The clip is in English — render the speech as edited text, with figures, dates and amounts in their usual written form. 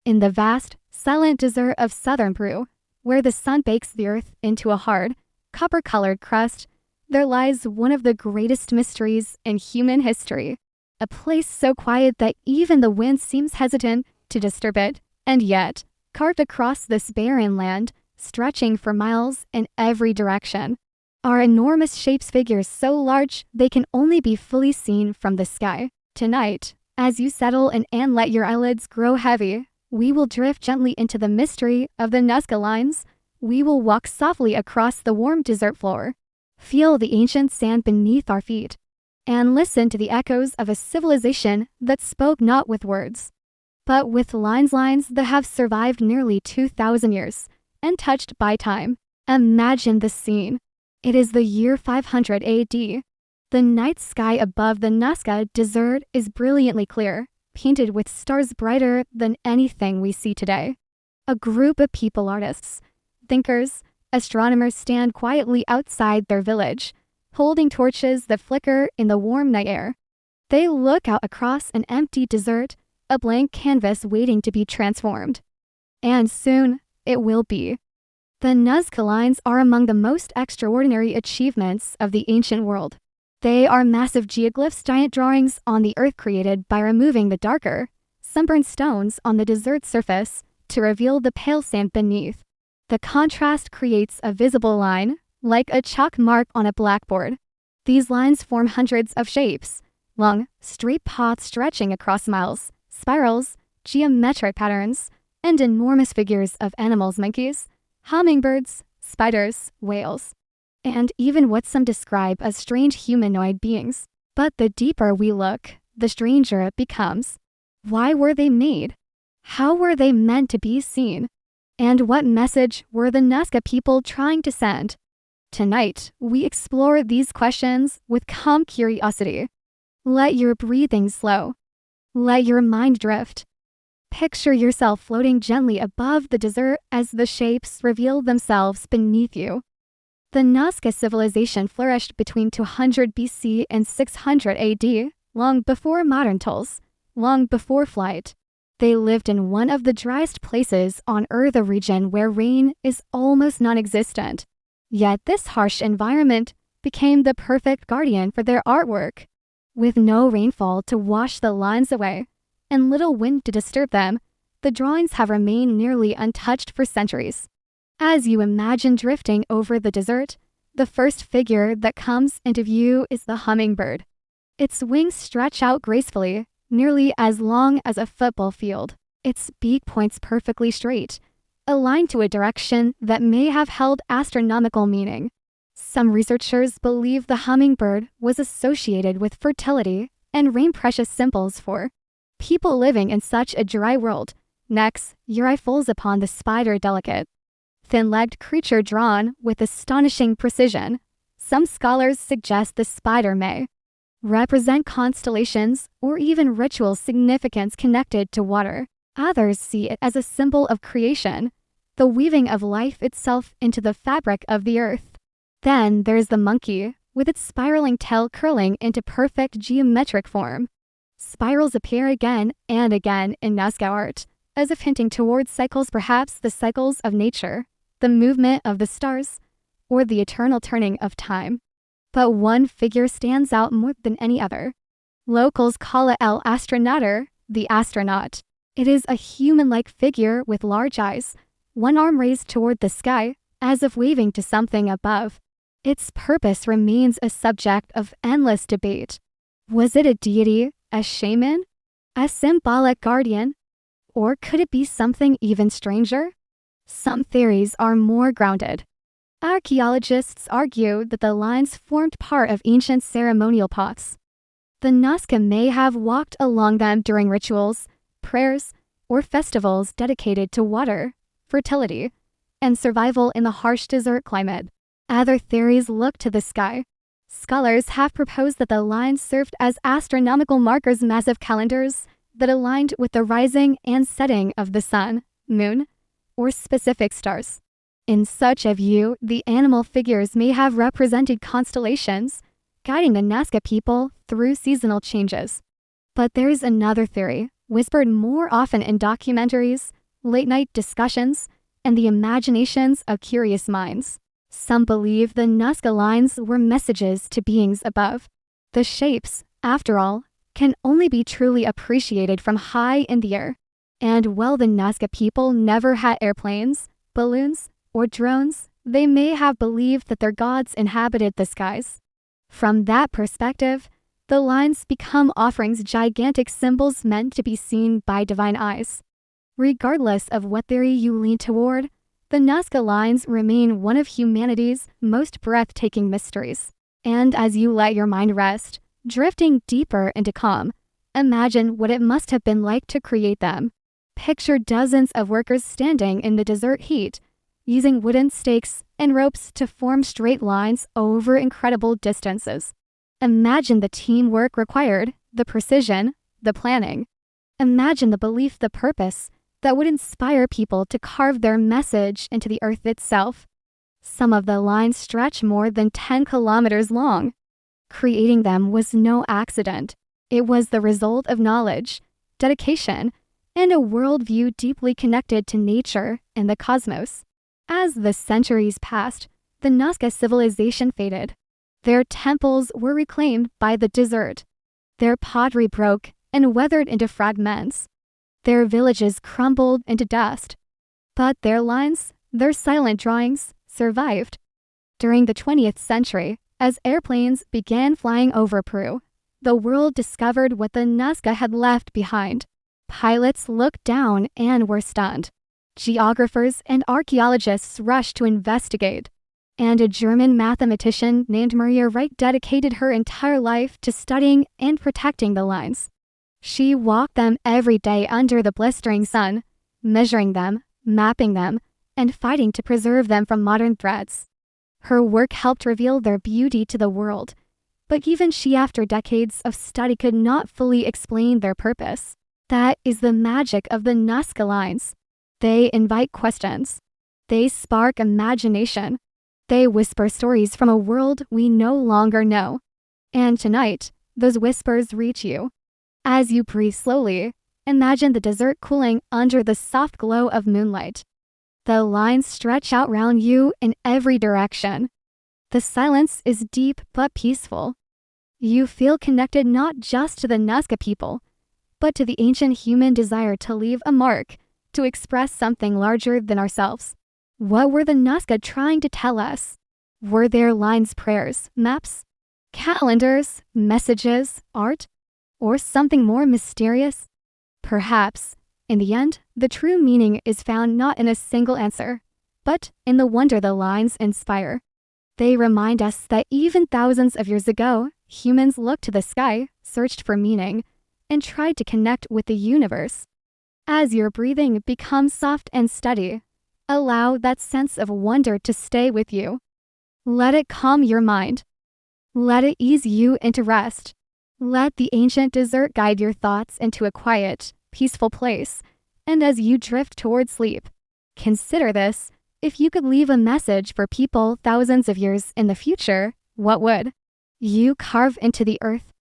In the vast, silent desert of southern Peru, where the sun bakes the earth into a hard, copper-colored crust, there lies one of the greatest mysteries in human history. A place so quiet that even the wind seems hesitant to disturb it, and yet, carved across this barren land, stretching for miles in every direction, are enormous shapes, figures so large they can only be fully seen from the sky. Tonight, as you settle in and let your eyelids grow heavy, we will drift gently into the mystery of the Nazca Lines. We will walk softly across the warm desert floor, feel the ancient sand beneath our feet, and listen to the echoes of a civilization that spoke not with words, but with lines that have survived nearly 2,000 years, untouched by time. Imagine the scene. It is the year 500 AD. The night sky above the Nazca Desert is brilliantly clear, painted with stars brighter than anything we see today. A group of people, artists, thinkers, astronomers stand quietly outside their village, holding torches that flicker in the warm night air. They look out across an empty desert, a blank canvas waiting to be transformed. And soon, it will be. The Nazca Lines are among the most extraordinary achievements of the ancient world. They are massive geoglyphs, giant drawings on the earth created by removing the darker, sunburned stones on the desert surface to reveal the pale sand beneath. The contrast creates a visible line, like a chalk mark on a blackboard. These lines form hundreds of shapes, long, straight paths stretching across miles, spirals, geometric patterns, and enormous figures of animals, monkeys, hummingbirds, spiders, whales, and even what some describe as strange humanoid beings. But the deeper we look, the stranger it becomes. Why were they made? How were they meant to be seen? And what message were the Nazca people trying to send? Tonight, we explore these questions with calm curiosity. Let your breathing slow. Let your mind drift. Picture yourself floating gently above the desert as the shapes reveal themselves beneath you. The Nazca civilization flourished between 200 BC and 600 AD, long before modern tools, long before flight. They lived in one of the driest places on Earth, a region where rain is almost non-existent. Yet this harsh environment became the perfect guardian for their artwork. With no rainfall to wash the lines away, and little wind to disturb them, the drawings have remained nearly untouched for centuries. As you imagine drifting over the desert, the first figure that comes into view is the hummingbird. Its wings stretch out gracefully, nearly as long as a football field. Its beak points perfectly straight, aligned to a direction that may have held astronomical meaning. Some researchers believe the hummingbird was associated with fertility and rain, precious symbols for people living in such a dry world. Next, your eye falls upon the spider, delicate, thin-legged creature drawn with astonishing precision. Some scholars suggest the spider may represent constellations or even ritual significance connected to water. Others see it as a symbol of creation, the weaving of life itself into the fabric of the earth. Then there's the monkey, with its spiraling tail curling into perfect geometric form. Spirals appear again and again in Nazca art, as if hinting towards cycles, perhaps the cycles of nature, the movement of the stars, or the eternal turning of time. But one figure stands out more than any other. Locals call it El Astronaut, the astronaut. It is a human-like figure with large eyes, one arm raised toward the sky, as if waving to something above. Its purpose remains a subject of endless debate. Was it a deity, a shaman, a symbolic guardian, or could it be something even stranger? Some theories are more grounded. Archaeologists argue that the lines formed part of ancient ceremonial paths. The Nazca may have walked along them during rituals, prayers, or festivals dedicated to water, fertility, and survival in the harsh desert climate. Other theories look to the sky. Scholars have proposed that the lines served as astronomical markers, massive calendars that aligned with the rising and setting of the sun, moon, or specific stars. In such a view, the animal figures may have represented constellations, guiding the Nazca people through seasonal changes. But there's another theory, whispered more often in documentaries, late-night discussions, and the imaginations of curious minds. Some believe the Nazca Lines were messages to beings above. The shapes, after all, can only be truly appreciated from high in the air. And while the Nazca people never had airplanes, balloons, or drones, they may have believed that their gods inhabited the skies. From that perspective, the lines become offerings, gigantic symbols meant to be seen by divine eyes. Regardless of what theory you lean toward, the Nazca Lines remain one of humanity's most breathtaking mysteries. And as you let your mind rest, drifting deeper into calm, imagine what it must have been like to create them. Picture dozens of workers standing in the desert heat, using wooden stakes and ropes to form straight lines over incredible distances. Imagine the teamwork required, the precision, the planning. Imagine the belief, the purpose that would inspire people to carve their message into the earth itself. Some of the lines stretch more than 10 kilometers long. Creating them was no accident. It was the result of knowledge, dedication, and a worldview deeply connected to nature and the cosmos. As the centuries passed, the Nazca civilization faded. Their temples were reclaimed by the desert. Their pottery broke and weathered into fragments. Their villages crumbled into dust. But their lines, their silent drawings, survived. During the 20th century, as airplanes began flying over Peru, the world discovered what the Nazca had left behind. Pilots looked down and were stunned. Geographers and archaeologists rushed to investigate. And a German mathematician named Maria Reich dedicated her entire life to studying and protecting the lines. She walked them every day under the blistering sun, measuring them, mapping them, and fighting to preserve them from modern threats. Her work helped reveal their beauty to the world, but even she, after decades of study, could not fully explain their purpose. That is the magic of the Nazca Lines. They invite questions. They spark imagination. They whisper stories from a world we no longer know. And tonight, those whispers reach you. As you breathe slowly, imagine the desert cooling under the soft glow of moonlight. The lines stretch out round you in every direction. The silence is deep but peaceful. You feel connected not just to the Nazca people, but to the ancient human desire to leave a mark, to express something larger than ourselves. What were the Nazca trying to tell us? Were their lines prayers, maps, calendars, messages, art, or something more mysterious? Perhaps, in the end, the true meaning is found not in a single answer, but in the wonder the lines inspire. They remind us that even thousands of years ago, humans looked to the sky, searched for meaning, and tried to connect with the universe. As your breathing becomes soft and steady, allow that sense of wonder to stay with you. Let it calm your mind. Let it ease you into rest. Let the ancient desert guide your thoughts into a quiet, peaceful place. And as you drift toward sleep, consider this: if you could leave a message for people thousands of years in the future, what would you carve into the earth?